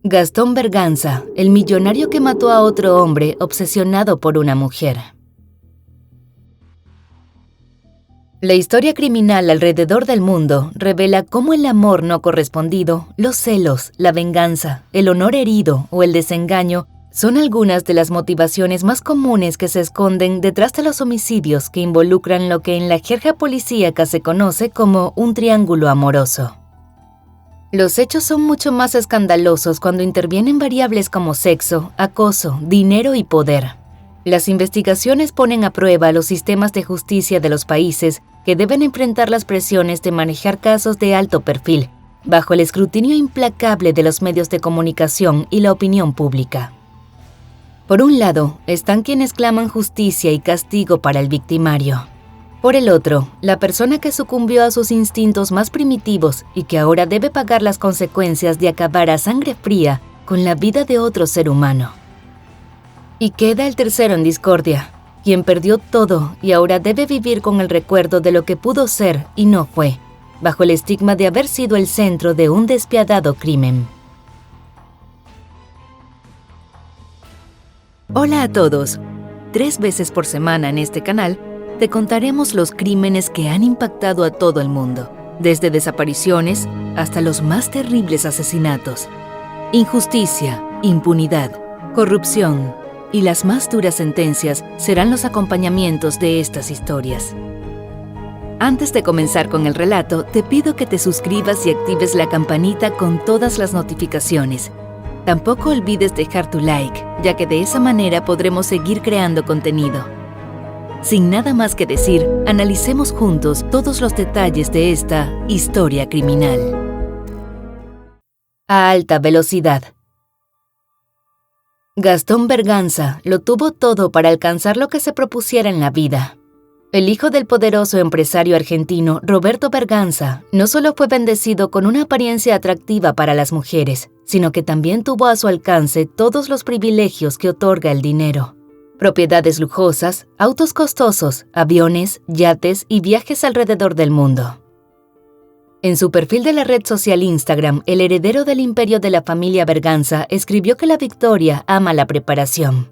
Gastón Berganza, el millonario que mató a otro hombre obsesionado por una mujer. La historia criminal alrededor del mundo revela cómo el amor no correspondido, los celos, la venganza, el honor herido o el desengaño son algunas de las motivaciones más comunes que se esconden detrás de los homicidios que involucran lo que en la jerga policíaca se conoce como un triángulo amoroso. Los hechos son mucho más escandalosos cuando intervienen variables como sexo, acoso, dinero y poder. Las investigaciones ponen a prueba los sistemas de justicia de los países que deben enfrentar las presiones de manejar casos de alto perfil, bajo el escrutinio implacable de los medios de comunicación y la opinión pública. Por un lado, están quienes claman justicia y castigo para el victimario. Por el otro, la persona que sucumbió a sus instintos más primitivos y que ahora debe pagar las consecuencias de acabar a sangre fría con la vida de otro ser humano. Y queda el tercero en discordia, quien perdió todo y ahora debe vivir con el recuerdo de lo que pudo ser y no fue, bajo el estigma de haber sido el centro de un despiadado crimen. Hola a todos. 3 veces por semana en este canal te contaremos los crímenes que han impactado a todo el mundo, desde desapariciones hasta los más terribles asesinatos. Injusticia, impunidad, corrupción y las más duras sentencias serán los acompañamientos de estas historias. Antes de comenzar con el relato, te pido que te suscribas y actives la campanita con todas las notificaciones. Tampoco olvides dejar tu like, ya que de esa manera podremos seguir creando contenido. Sin nada más que decir, analicemos juntos todos los detalles de esta historia criminal. A alta velocidad. Gastón Berganza lo tuvo todo para alcanzar lo que se propusiera en la vida. El hijo del poderoso empresario argentino Roberto Berganza no solo fue bendecido con una apariencia atractiva para las mujeres, sino que también tuvo a su alcance todos los privilegios que otorga el dinero. Propiedades lujosas, autos costosos, aviones, yates y viajes alrededor del mundo. En su perfil de la red social Instagram, el heredero del imperio de la familia Berganza escribió que la victoria ama la preparación.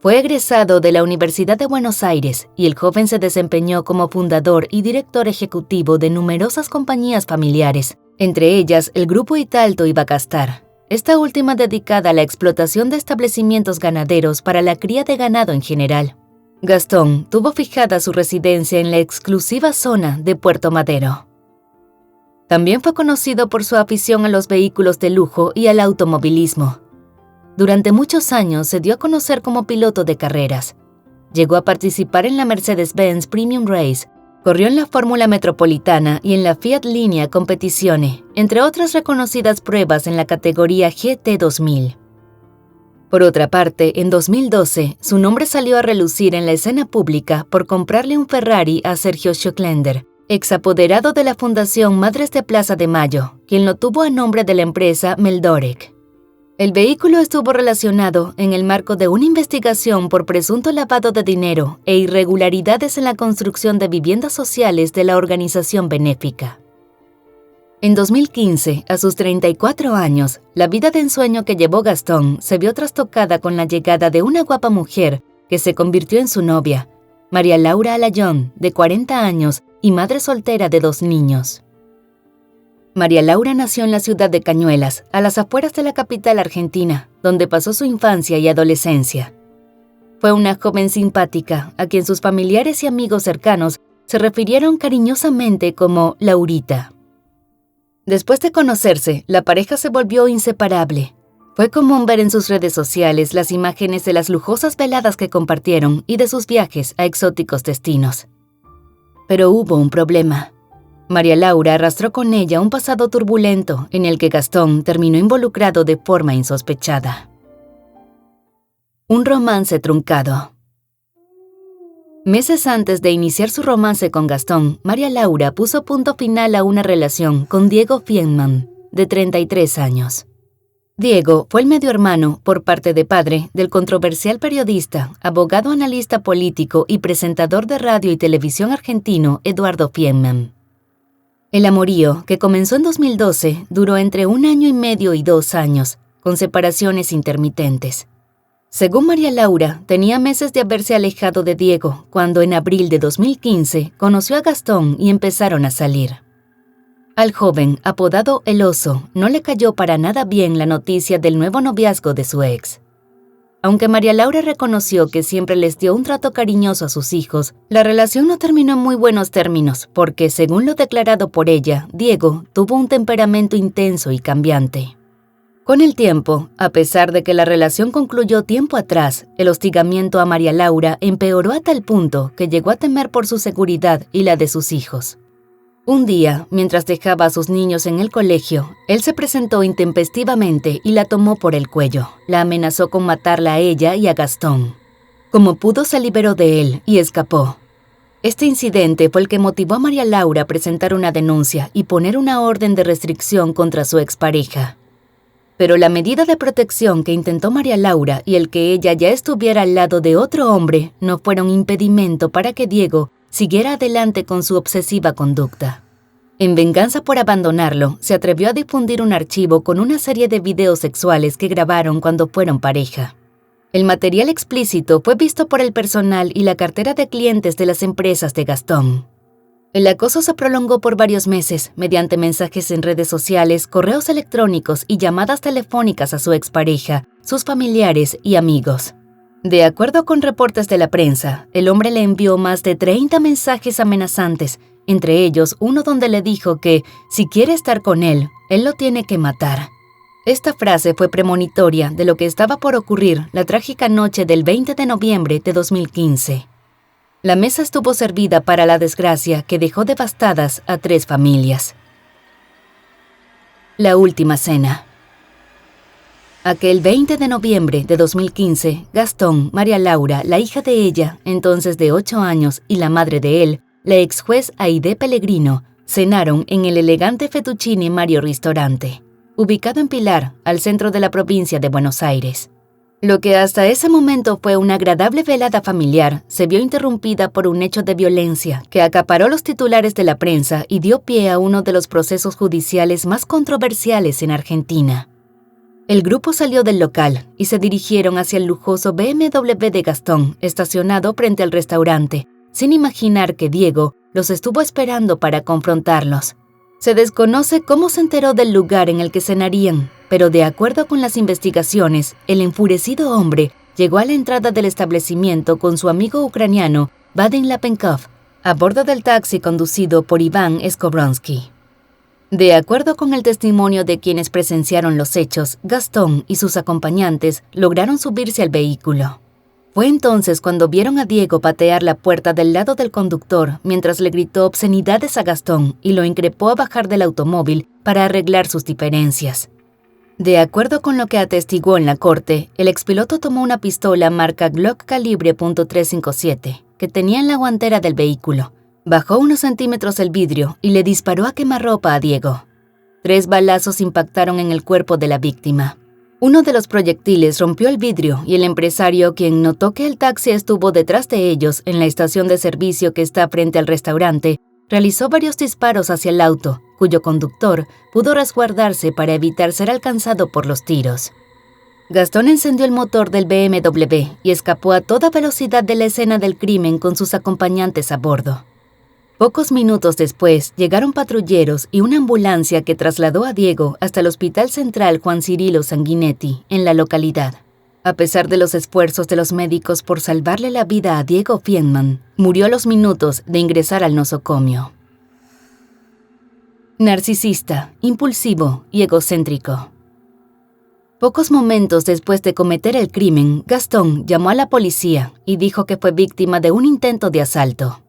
Fue egresado de la Universidad de Buenos Aires y el joven se desempeñó como fundador y director ejecutivo de numerosas compañías familiares, entre ellas el Grupo Italto y Bacastar, esta última dedicada a la explotación de establecimientos ganaderos para la cría de ganado en general. Gastón tuvo fijada su residencia en la exclusiva zona de Puerto Madero. También fue conocido por su afición a los vehículos de lujo y al automovilismo. Durante muchos años se dio a conocer como piloto de carreras. Llegó a participar en la Mercedes-Benz Premium Race, corrió en la Fórmula Metropolitana y en la Fiat Linea Competizione, entre otras reconocidas pruebas en la categoría GT 2000. Por otra parte, en 2012, su nombre salió a relucir en la escena pública por comprarle un Ferrari a Sergio Schockländer, ex apoderado de la Fundación Madres de Plaza de Mayo, quien lo tuvo a nombre de la empresa Meldorek. El vehículo estuvo relacionado en el marco de una investigación por presunto lavado de dinero e irregularidades en la construcción de viviendas sociales de la organización benéfica. En 2015, a sus 34 años, la vida de ensueño que llevó Gastón se vio trastocada con la llegada de una guapa mujer que se convirtió en su novia, María Laura Alayón, de 40 años y madre soltera de 2 niños. María Laura nació en la ciudad de Cañuelas, a las afueras de la capital argentina, donde pasó su infancia y adolescencia. Fue una joven simpática, a quien sus familiares y amigos cercanos se refirieron cariñosamente como Laurita. Después de conocerse, la pareja se volvió inseparable. Fue común ver en sus redes sociales las imágenes de las lujosas veladas que compartieron y de sus viajes a exóticos destinos. Pero hubo un problema. María Laura arrastró con ella un pasado turbulento en el que Gastón terminó involucrado de forma insospechada. Un romance truncado. Meses antes de iniciar su romance con Gastón, María Laura puso punto final a una relación con Diego Fienman, de 33 años. Diego fue el medio hermano, por parte de padre, del controversial periodista, abogado analista político y presentador de radio y televisión argentino Eduardo Fienman. El amorío, que comenzó en 2012, duró entre 1 año y medio y 2 años, con separaciones intermitentes. Según María Laura, tenía meses de haberse alejado de Diego cuando en abril de 2015 conoció a Gastón y empezaron a salir. Al joven, apodado El Oso, no le cayó para nada bien la noticia del nuevo noviazgo de su ex. Aunque María Laura reconoció que siempre les dio un trato cariñoso a sus hijos, la relación no terminó en muy buenos términos porque, según lo declarado por ella, Diego tuvo un temperamento intenso y cambiante. Con el tiempo, a pesar de que la relación concluyó tiempo atrás, el hostigamiento a María Laura empeoró a tal punto que llegó a temer por su seguridad y la de sus hijos. Un día, mientras dejaba a sus niños en el colegio, él se presentó intempestivamente y la tomó por el cuello. La amenazó con matarla a ella y a Gastón. Como pudo, se liberó de él y escapó. Este incidente fue el que motivó a María Laura a presentar una denuncia y poner una orden de restricción contra su expareja. Pero la medida de protección que intentó María Laura y el que ella ya estuviera al lado de otro hombre no fueron impedimento para que Diego siguiera adelante con su obsesiva conducta. En venganza por abandonarlo, se atrevió a difundir un archivo con una serie de videos sexuales que grabaron cuando fueron pareja. El material explícito fue visto por el personal y la cartera de clientes de las empresas de Gastón. El acoso se prolongó por varios meses mediante mensajes en redes sociales, correos electrónicos y llamadas telefónicas a su expareja, sus familiares y amigos. De acuerdo con reportes de la prensa, el hombre le envió más de 30 mensajes amenazantes, entre ellos uno donde le dijo que, si quiere estar con él lo tiene que matar. Esta frase fue premonitoria de lo que estaba por ocurrir la trágica noche del 20 de noviembre de 2015. La mesa estuvo servida para la desgracia que dejó devastadas a 3 familias. La última cena. Aquel 20 de noviembre de 2015, Gastón, María Laura, la hija de ella, entonces de 8 años, y la madre de él, la ex juez Aide Pellegrino, cenaron en el elegante Fettuccine Mario Ristorante, ubicado en Pilar, al centro de la provincia de Buenos Aires. Lo que hasta ese momento fue una agradable velada familiar, se vio interrumpida por un hecho de violencia que acaparó los titulares de la prensa y dio pie a uno de los procesos judiciales más controversiales en Argentina. El grupo salió del local y se dirigieron hacia el lujoso BMW de Gastón, estacionado frente al restaurante, sin imaginar que Diego los estuvo esperando para confrontarlos. Se desconoce cómo se enteró del lugar en el que cenarían, pero de acuerdo con las investigaciones, el enfurecido hombre llegó a la entrada del establecimiento con su amigo ucraniano Vadim Lapenkov, a bordo del taxi conducido por Iván Skobronsky. De acuerdo con el testimonio de quienes presenciaron los hechos, Gastón y sus acompañantes lograron subirse al vehículo. Fue entonces cuando vieron a Diego patear la puerta del lado del conductor mientras le gritó obscenidades a Gastón y lo increpó a bajar del automóvil para arreglar sus diferencias. De acuerdo con lo que atestiguó en la corte, el expiloto tomó una pistola marca Glock calibre .357 que tenía en la guantera del vehículo. Bajó unos centímetros el vidrio y le disparó a quemarropa a Diego. 3 balazos impactaron en el cuerpo de la víctima. Uno de los proyectiles rompió el vidrio y el empresario, quien notó que el taxi estuvo detrás de ellos en la estación de servicio que está frente al restaurante, realizó varios disparos hacia el auto, cuyo conductor pudo resguardarse para evitar ser alcanzado por los tiros. Gastón encendió el motor del BMW y escapó a toda velocidad de la escena del crimen con sus acompañantes a bordo. Pocos minutos después, llegaron patrulleros y una ambulancia que trasladó a Diego hasta el Hospital Central Juan Cirilo Sanguinetti, en la localidad. A pesar de los esfuerzos de los médicos por salvarle la vida a Diego Fienman, murió a los minutos de ingresar al nosocomio. Narcisista, impulsivo y egocéntrico. Pocos momentos después de cometer el crimen, Gastón llamó a la policía y dijo que fue víctima de un intento de asalto.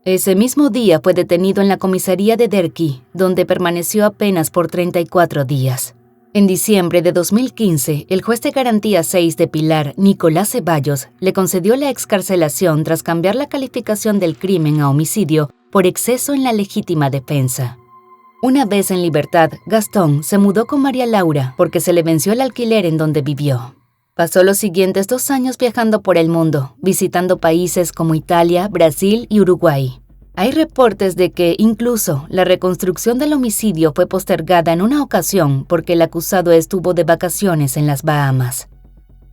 Ese mismo día fue detenido en la comisaría de Derqui, donde permaneció apenas por 34 días. En diciembre de 2015, el juez de garantía 6 de Pilar, Nicolás Ceballos, le concedió la excarcelación tras cambiar la calificación del crimen a homicidio por exceso en la legítima defensa. Una vez en libertad, Gastón se mudó con María Laura porque se le venció el alquiler en donde vivió. Pasó los siguientes 2 años viajando por el mundo, visitando países como Italia, Brasil y Uruguay. Hay reportes de que incluso la reconstrucción del homicidio fue postergada en una ocasión porque el acusado estuvo de vacaciones en las Bahamas.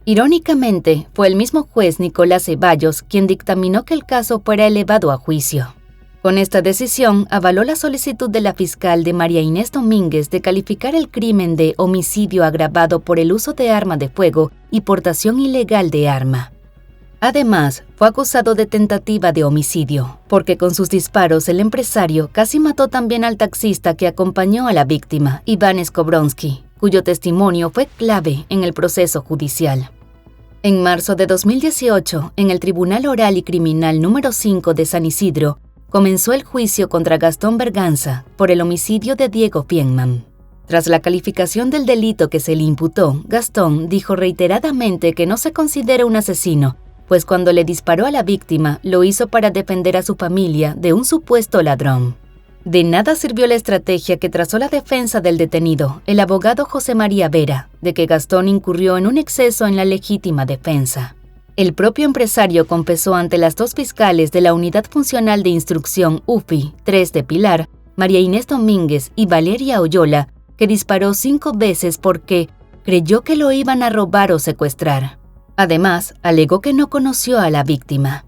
Irónicamente, fue el mismo juez Nicolás Ceballos quien dictaminó que el caso fuera elevado a juicio. Con esta decisión, avaló la solicitud de la fiscal de María Inés Domínguez de calificar el crimen de homicidio agravado por el uso de arma de fuego y portación ilegal de arma. Además, fue acusado de tentativa de homicidio, porque con sus disparos el empresario casi mató también al taxista que acompañó a la víctima, Iván Skowronski, cuyo testimonio fue clave en el proceso judicial. En marzo de 2018, en el Tribunal Oral y Criminal número 5 de San Isidro, comenzó el juicio contra Gastón Berganza por el homicidio de Diego Fienman. Tras la calificación del delito que se le imputó, Gastón dijo reiteradamente que no se considera un asesino, pues cuando le disparó a la víctima, lo hizo para defender a su familia de un supuesto ladrón. De nada sirvió la estrategia que trazó la defensa del detenido, el abogado José María Vera, de que Gastón incurrió en un exceso en la legítima defensa. El propio empresario confesó ante las dos fiscales de la Unidad Funcional de Instrucción UFI 3 de Pilar, María Inés Domínguez y Valeria Oyola, que disparó 5 veces porque creyó que lo iban a robar o secuestrar. Además, alegó que no conoció a la víctima.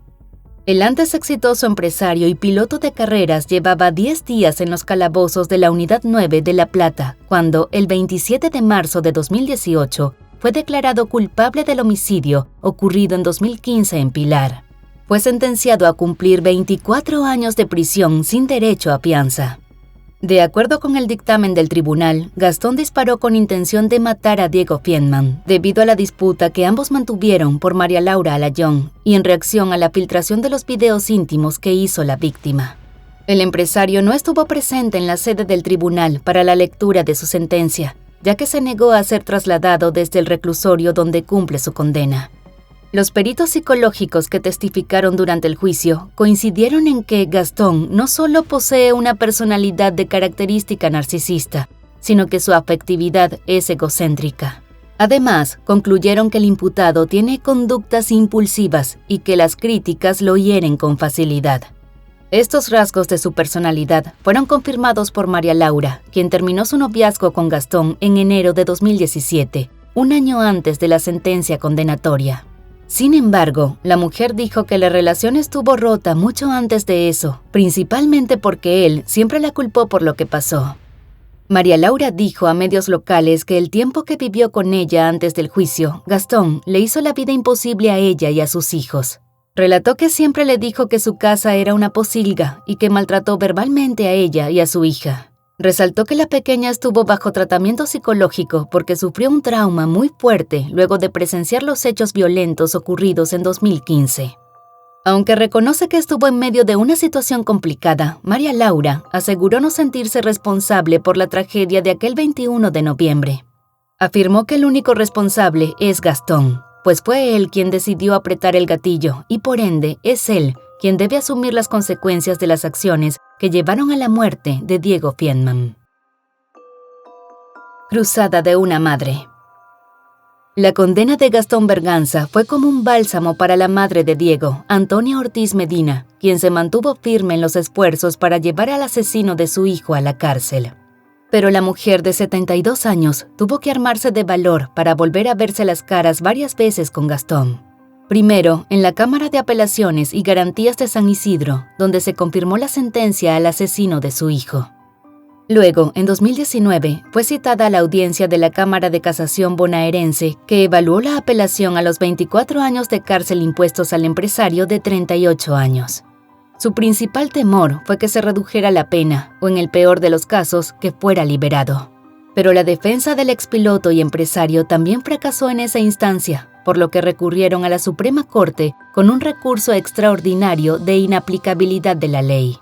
El antes exitoso empresario y piloto de carreras llevaba 10 días en los calabozos de la Unidad 9 de La Plata, cuando, el 27 de marzo de 2018, fue declarado culpable del homicidio ocurrido en 2015 en Pilar. Fue sentenciado a cumplir 24 años de prisión sin derecho a fianza. De acuerdo con el dictamen del tribunal, Gastón disparó con intención de matar a Diego Fienman, debido a la disputa que ambos mantuvieron por María Laura Alayón y en reacción a la filtración de los videos íntimos que hizo la víctima. El empresario no estuvo presente en la sede del tribunal para la lectura de su sentencia, ya que se negó a ser trasladado desde el reclusorio donde cumple su condena. Los peritos psicológicos que testificaron durante el juicio coincidieron en que Gastón no solo posee una personalidad de característica narcisista, sino que su afectividad es egocéntrica. Además, concluyeron que el imputado tiene conductas impulsivas y que las críticas lo hieren con facilidad. Estos rasgos de su personalidad fueron confirmados por María Laura, quien terminó su noviazgo con Gastón en enero de 2017, un año antes de la sentencia condenatoria. Sin embargo, la mujer dijo que la relación estuvo rota mucho antes de eso, principalmente porque él siempre la culpó por lo que pasó. María Laura dijo a medios locales que el tiempo que vivió con ella antes del juicio, Gastón le hizo la vida imposible a ella y a sus hijos. Relató que siempre le dijo que su casa era una pocilga y que maltrató verbalmente a ella y a su hija. Resaltó que la pequeña estuvo bajo tratamiento psicológico porque sufrió un trauma muy fuerte luego de presenciar los hechos violentos ocurridos en 2015. Aunque reconoce que estuvo en medio de una situación complicada, María Laura aseguró no sentirse responsable por la tragedia de aquel 21 de noviembre. Afirmó que el único responsable es Gastón, pues fue él quien decidió apretar el gatillo y por ende es él quien debe asumir las consecuencias de las acciones que llevaron a la muerte de Diego Fienman. Cruzada de una madre. La condena de Gastón Berganza fue como un bálsamo para la madre de Diego, Antonia Ortiz Medina, quien se mantuvo firme en los esfuerzos para llevar al asesino de su hijo a la cárcel. Pero la mujer de 72 años tuvo que armarse de valor para volver a verse las caras varias veces con Gastón. Primero, en la Cámara de Apelaciones y Garantías de San Isidro, donde se confirmó la sentencia al asesino de su hijo. Luego, en 2019, fue citada a la audiencia de la Cámara de Casación bonaerense, que evaluó la apelación a los 24 años de cárcel impuestos al empresario de 38 años. Su principal temor fue que se redujera la pena, o en el peor de los casos, que fuera liberado. Pero la defensa del expiloto y empresario también fracasó en esa instancia, por lo que recurrieron a la Suprema Corte con un recurso extraordinario de inaplicabilidad de la ley.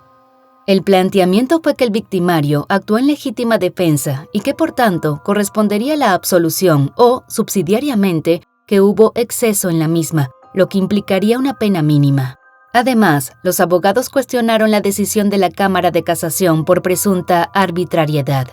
El planteamiento fue que el victimario actuó en legítima defensa y que, por tanto, correspondería la absolución o, subsidiariamente, que hubo exceso en la misma, lo que implicaría una pena mínima. Además, los abogados cuestionaron la decisión de la Cámara de Casación por presunta arbitrariedad.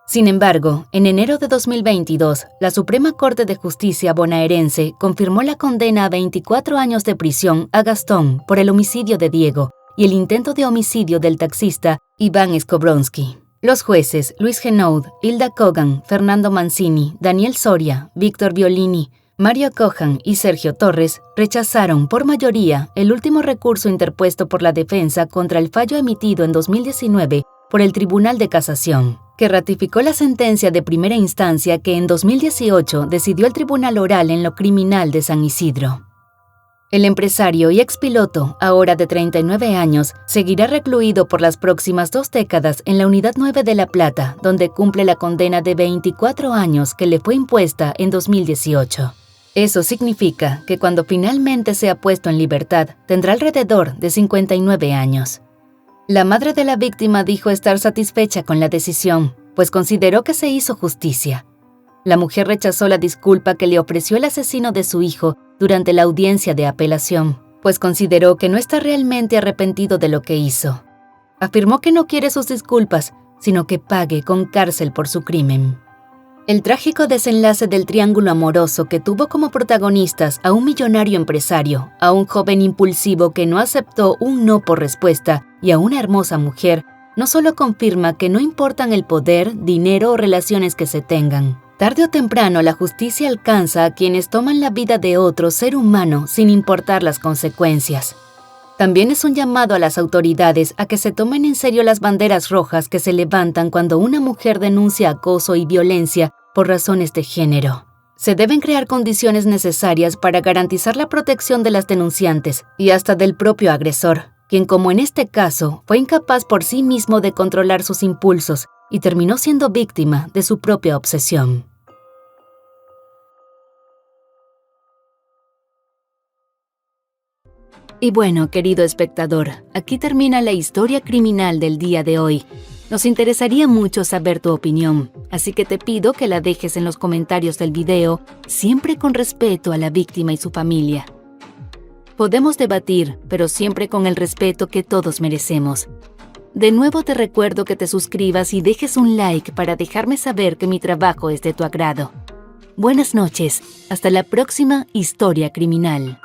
Sin embargo, en enero de 2022, la Suprema Corte de Justicia bonaerense confirmó la condena a 24 años de prisión a Gastón por el homicidio de Diego y el intento de homicidio del taxista Iván Skobronsky. Los jueces Luis Genoud, Hilda Kogan, Fernando Mancini, Daniel Soria, Víctor Violini, Mario Cojan y Sergio Torres rechazaron por mayoría el último recurso interpuesto por la defensa contra el fallo emitido en 2019 por el Tribunal de Casación, que ratificó la sentencia de primera instancia que en 2018 decidió el Tribunal Oral en lo Criminal de San Isidro. El empresario y expiloto, ahora de 39 años, seguirá recluido por las próximas 2 décadas en la Unidad 9 de La Plata, donde cumple la condena de 24 años que le fue impuesta en 2018. Eso significa que cuando finalmente sea puesto en libertad, tendrá alrededor de 59 años. La madre de la víctima dijo estar satisfecha con la decisión, pues consideró que se hizo justicia. La mujer rechazó la disculpa que le ofreció el asesino de su hijo durante la audiencia de apelación, pues consideró que no está realmente arrepentido de lo que hizo. Afirmó que no quiere sus disculpas, sino que pague con cárcel por su crimen. El trágico desenlace del triángulo amoroso que tuvo como protagonistas a un millonario empresario, a un joven impulsivo que no aceptó un no por respuesta y a una hermosa mujer, no solo confirma que no importan el poder, dinero o relaciones que se tengan. Tarde o temprano la justicia alcanza a quienes toman la vida de otro ser humano sin importar las consecuencias. También es un llamado a las autoridades a que se tomen en serio las banderas rojas que se levantan cuando una mujer denuncia acoso y violencia por razones de género. Se deben crear condiciones necesarias para garantizar la protección de las denunciantes y hasta del propio agresor, quien, como en este caso, fue incapaz por sí mismo de controlar sus impulsos y terminó siendo víctima de su propia obsesión. Y bueno, querido espectador, aquí termina la historia criminal del día de hoy. Nos interesaría mucho saber tu opinión, así que te pido que la dejes en los comentarios del video, siempre con respeto a la víctima y su familia. Podemos debatir, pero siempre con el respeto que todos merecemos. De nuevo te recuerdo que te suscribas y dejes un like para dejarme saber que mi trabajo es de tu agrado. Buenas noches, hasta la próxima historia criminal.